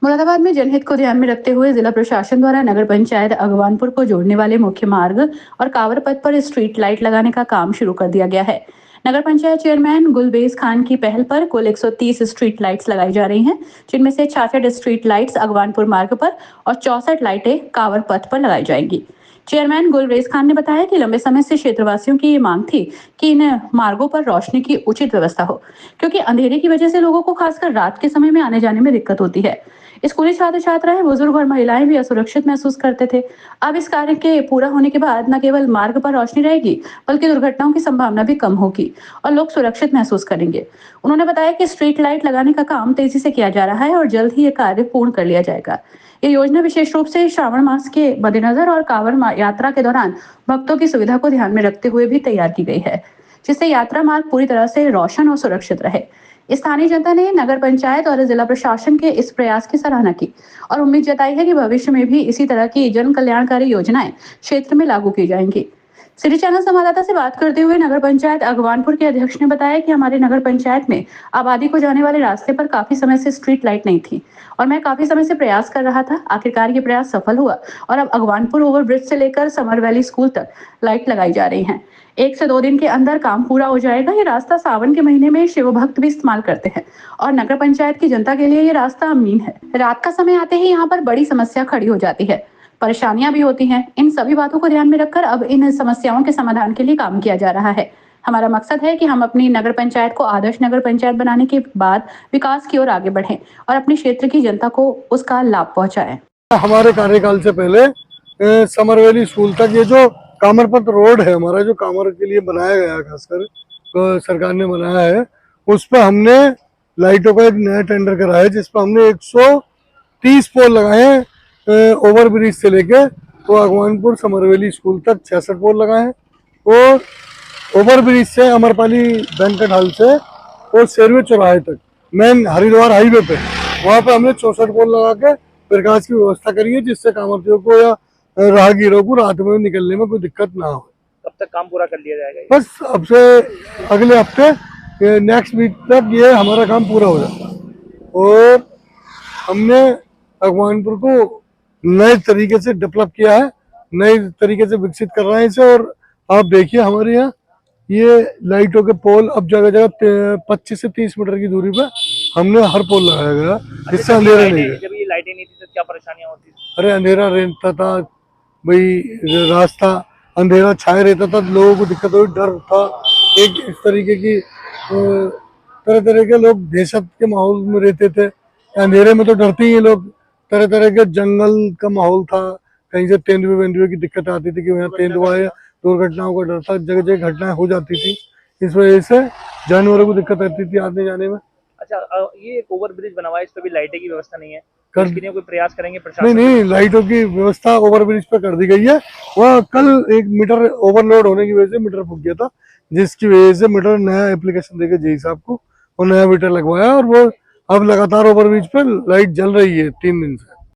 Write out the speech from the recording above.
मुरादाबाद में जनहित को ध्यान में रखते हुए जिला प्रशासन द्वारा नगर पंचायत अगवानपुर को जोड़ने वाले मुख्य मार्ग और कांवर पथ पर स्ट्रीट लाइट लगाने का काम शुरू कर दिया गया है। नगर पंचायत चेयरमैन गुलबेज खान की पहल पर कुल 130 स्ट्रीट लाइट्स लगाई जा रही हैं, जिनमें से 66 स्ट्रीट लाइट्स अगवानपुर मार्ग पर और 64 लाइटें कांवर पथ पर लगाई जाएंगी। चेयरमैन गुलरेज खान ने बताया कि लंबे समय से क्षेत्रवासियों की ये मांग थी कि इन मार्गों पर रोशनी की उचित व्यवस्था हो, क्योंकि अंधेरे की वजह से लोगों को खासकर रात के समय में आने जाने में दिक्कत होती है। स्कूली छात्र छात्राएं, बुजुर्ग और महिलाएं भी असुरक्षित महसूस करते थे। अब इस कार्य के पूरा होने के बाद न केवल मार्ग पर रोशनी रहेगी, बल्कि दुर्घटनाओं की संभावना भी कम होगी और लोग सुरक्षित महसूस करेंगे। उन्होंने बताया कि स्ट्रीट लाइट लगाने का काम तेजी से किया जा रहा है और जल्द ही ये कार्य पूर्ण कर लिया जाएगा। ये योजना विशेष रूप से श्रावण मास के मद्देनजर और कांवड़ यात्रा के दौरान भक्तों की सुविधा को ध्यान में रखते हुए भी तैयार की गई है, जिससे यात्रा मार्ग पूरी तरह से रोशन और सुरक्षित रहे। स्थानीय जनता ने नगर पंचायत और जिला प्रशासन के इस प्रयास की सराहना की और उम्मीद जताई है कि भविष्य में भी इसी तरह की जन कल्याणकारी योजनाएं क्षेत्र में लागू की जाएंगी। सिटी चैनल संवाददाता से बात करते हुए नगर पंचायत अगवानपुर के अध्यक्ष ने बताया कि हमारे नगर पंचायत में आबादी को जाने वाले रास्ते पर काफी समय से स्ट्रीट लाइट नहीं थी और मैं काफी समय से प्रयास कर रहा था। आखिरकार ये प्रयास सफल हुआ और अब अगवानपुर ओवरब्रिज से लेकर समर वैली स्कूल तक लाइट लगाई जा रही हैं। 1 से 2 दिन के अंदर काम पूरा हो जाएगा। ये रास्ता सावन के महीने में शिव भक्त भी इस्तेमाल करते हैं और नगर पंचायत की जनता के लिए ये रास्ता अमीन है। रात का समय आते ही यहाँ पर बड़ी समस्या खड़ी हो जाती है, परेशानियां भी होती हैं। इन सभी बातों को ध्यान में रखकर अब इन समस्याओं के समाधान के लिए काम किया जा रहा है। हमारा मकसद है कि हम अपनी नगर पंचायत को आदर्श नगर पंचायत बनाने के बाद विकास की ओर आगे बढ़ें और अपने क्षेत्र की जनता को उसका लाभ पहुंचाएं। हमारे कार्यकाल से पहले समरवेली स्कूल तक ये जो कामरपथ रोड है हमारा, जो कामर के लिए बनाया गया खासकर सरकार ने बनाया है, उस पर हमने लाइटों का एक नया टेंडर करा है, जिस पर हमने 130 पोल लगाए हैं। ओवर ब्रिज से लेके तो अगवानपुर समरवेली स्कूल तक 66 पोल लगाए हैं और ओवर ब्रिज से अमरपाली बैंकट हॉल से और शेरवे चौराहे तक मेन हरिद्वार हाईवे पे वहाँ पे हमने 64 पोल लगा के प्रकाश की व्यवस्था करी है, जिससे कामर्थियों को या राहगीरों को रात में निकलने में कोई दिक्कत ना हो। कब तक काम पूरा कर लिया जाएगा? बस अब से अगले हफ्ते नेक्स्ट वीक तक ये हमारा काम पूरा हो जाएगा और हमने अगवानपुर को नए तरीके से डेवलप किया है, नए तरीके से विकसित कर रहे हैं इसे। और आप देखिए हमारे यहाँ ये लाइटों के पोल अब जगह जगह 25 से 30 मीटर की दूरी पर हमने हर पोल लगाया गया, जिससे अंधेरा नहीं है। जब ये लाइटें नहीं थी तो क्या परेशानियां होती थी? अरे अंधेरा रहता था भाई, रास्ता अंधेरा छाए रहता था, लोगों को दिक्कत हुई, डर था। एक इस तरीके की तरह तरह के लोग दहशत के माहौल में रहते थे। अंधेरे में तो डरते ही लोग। तरह तरह के जंगल का माहौल था, कहीं से तेंदुए की दिक्कत आती थी कि यहाँ तेंदुआ है, दुर्घटनाओं का डर था, जगह जगह घटनाएं हो जाती थी। इस वजह से जानवरों को दिक्कत आती थी आने जाने में। अच्छा, ये एक ओवर ब्रिज बना हुआ है, इस पे भी लाइटें की व्यवस्था नहीं है, कर इसके लिए कोई प्रयास करेंगे प्रशासन? नहीं, लाइटों की व्यवस्था ओवर ब्रिज पे कर दी गई है। वह कल एक मीटर ओवरलोड होने की वजह से मीटर फूक गया था, जिसकी वजह से मीटर नया एप्लीकेशन देके जेई साहब को और नया मीटर लगवाया और वो अब लगातार ओवर ब्रिज पे लाइट जल रही है 3 दिन से।